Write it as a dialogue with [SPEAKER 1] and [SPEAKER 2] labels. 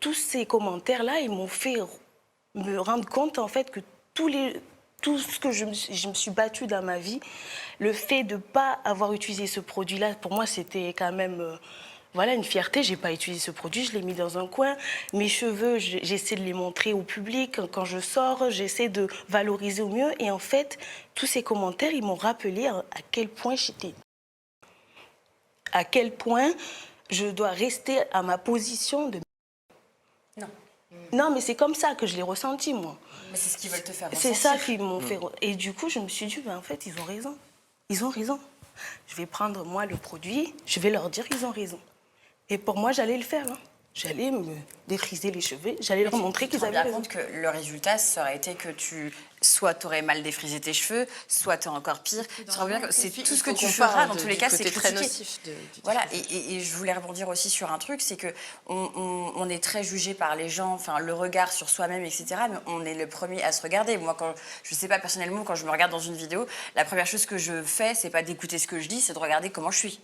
[SPEAKER 1] tous ces commentaires-là, ils m'ont fait me rendre compte, en fait, que tout ce que je me suis battue dans ma vie, le fait de ne pas avoir utilisé ce produit-là, pour moi, c'était quand même voilà, une fierté. Je n'ai pas utilisé ce produit, je l'ai mis dans un coin. Mes cheveux, j'essaie de les montrer au public. Quand je sors, j'essaie de valoriser au mieux. Et en fait, tous ces commentaires, ils m'ont rappelé à quel point à quel point je dois rester à ma position de...
[SPEAKER 2] Non.
[SPEAKER 1] Non, mais c'est comme ça que je l'ai ressenti, moi.
[SPEAKER 2] Mais c'est ce qu'ils veulent te faire
[SPEAKER 1] C'est
[SPEAKER 2] ressentir.
[SPEAKER 1] ça qu'ils m'ont fait... Et du coup, je me suis dit, ben, en fait, ils ont raison. Ils ont raison. Je vais prendre, moi, le produit, je vais leur dire qu'ils ont raison. Et pour moi, j'allais le faire. Hein. J'allais me défriser les cheveux, j'allais leur montrer qu'ils avaient raison.
[SPEAKER 2] Tu te rends bien compte que le résultat, ça aurait été que soit t'aurais mal défrisé tes cheveux, soit t'es encore pire. Tu te rends bien que c'est tout ce que tu feras, dans tous les cas, c'est
[SPEAKER 3] très
[SPEAKER 2] critiqué.
[SPEAKER 3] nocif du
[SPEAKER 2] Voilà, et je voulais rebondir aussi sur un truc, c'est que on est très jugé par les gens, enfin le regard sur soi-même, etc. Mais on est le premier à se regarder. Moi, je sais pas personnellement, quand je me regarde dans une vidéo, la première chose que je fais, c'est pas d'écouter ce que je dis, c'est de regarder comment je suis.